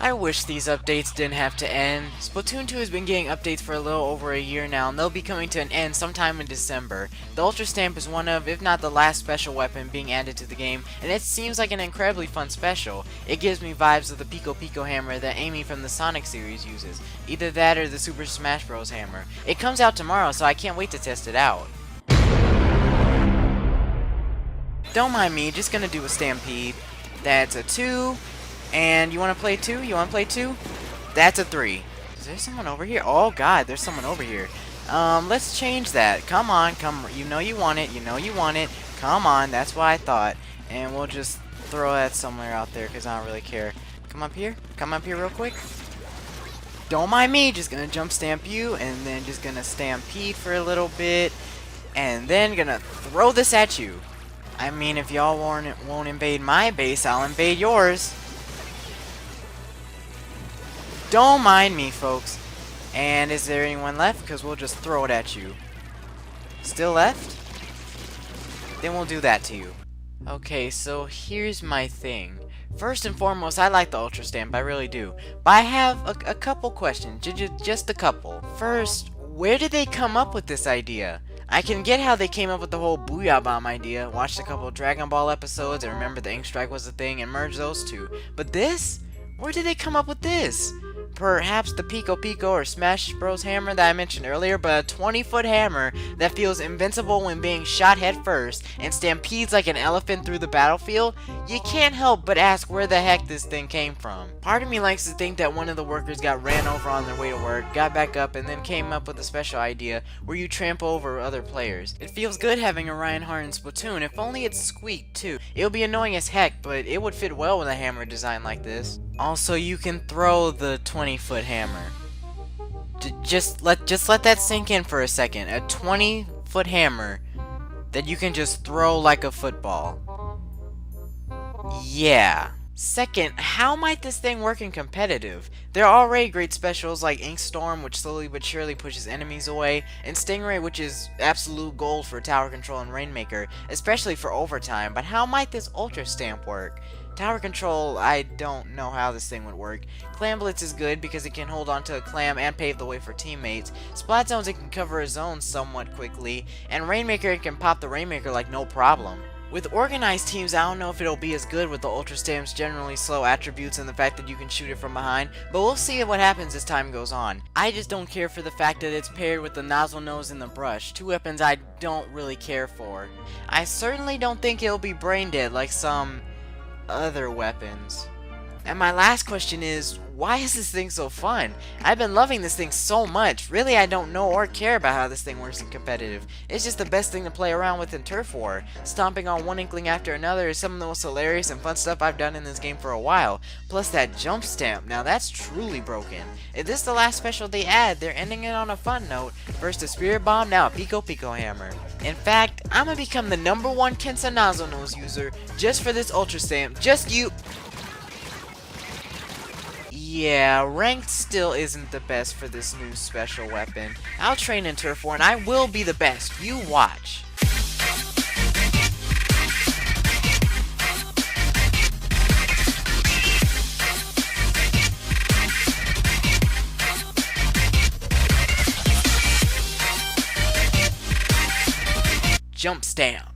I wish these updates didn't have to end. Splatoon 2 has been getting updates for a little over a year now, and they'll be coming to an end sometime in December. The Ultra Stamp is one of, if not the last special weapon being added to the game, and it seems like an incredibly fun special. It gives me vibes of the Pico Pico hammer that Amy from the Sonic series uses. Either that or the Super Smash Bros. Hammer. It comes out tomorrow, so I can't wait to test it out. Don't mind me, just gonna do a Stampede. That's a 2. And you want to play 2? You want to play 2? That's a 3. Is there someone over here? Oh god, there's someone over here. Let's change that. Come on, come. You know you want it. You know you want it. Come on, that's what I thought. And we'll just throw that somewhere out there because I don't really care. Come up here. Come up here real quick. Don't mind me. Just gonna jump stamp you, and then just gonna stampede for a little bit, and then gonna throw this at you. I mean, if y'all won't invade my base, I'll invade yours. Don't mind me, folks. And is there anyone left? Because we'll just throw it at you. Still left? Then we'll do that to you. Okay, so here's my thing. First and foremost, I like the Ultra Stamp, I really do. But I have a couple questions, just a couple. First, where did they come up with this idea? I can get how they came up with the whole Booyah Bomb idea, watched a couple of Dragon Ball episodes, and remember the Ink Strike was a thing, and merged those two. But this? Where did they come up with this? Perhaps the Pico Pico or Smash Bros. Hammer that I mentioned earlier, but a 20-foot hammer that feels invincible when being shot head first and stampedes like an elephant through the battlefield? You can't help but ask where the heck this thing came from. Part of me likes to think that one of the workers got ran over on their way to work, got back up, and then came up with a special idea where you trample over other players. It feels good having a Reinhardt in Splatoon, if only it squeaked too. It would be annoying as heck, but it would fit well with a hammer design like this. Also, you can throw the 20-foot hammer. Just let that sink in for a second. A 20-foot hammer that you can just throw like a football. Yeah. Second, how might this thing work in competitive? There are already great specials like Ink Storm, which slowly but surely pushes enemies away, and Stingray, which is absolute gold for tower control and Rainmaker, especially for overtime. But how might this Ultra Stamp work? Tower control, I don't know how this thing would work. Clam Blitz is good because it can hold onto a clam and pave the way for teammates. Splat Zones, it can cover a zone somewhat quickly, and Rainmaker, it can pop the Rainmaker like no problem. With organized teams, I don't know if it'll be as good with the Ultra Stamp's generally slow attributes and the fact that you can shoot it from behind, but we'll see what happens as time goes on. I just don't care for the fact that it's paired with the Nozzle Nose and the Brush, two weapons I don't really care for. I certainly don't think it'll be brain dead like some other weapons. And my last question is, why is this thing so fun? I've been loving this thing so much. Really, I don't know or care about how this thing works in competitive. It's just the best thing to play around with in Turf War. Stomping on one Inkling after another is some of the most hilarious and fun stuff I've done in this game for a while. Plus that jump stamp, now that's truly broken. If this is the last special they add, they're ending it on a fun note. First a Spirit Bomb, now a Pico Pico Hammer. In fact, I'm gonna become the #1 Kensa Nozzle Nose user just for this Ultra Stamp. Just you. Yeah, ranked still isn't the best for this new special weapon. I'll train in Turf War and I will be the best. You watch. Jump stamp.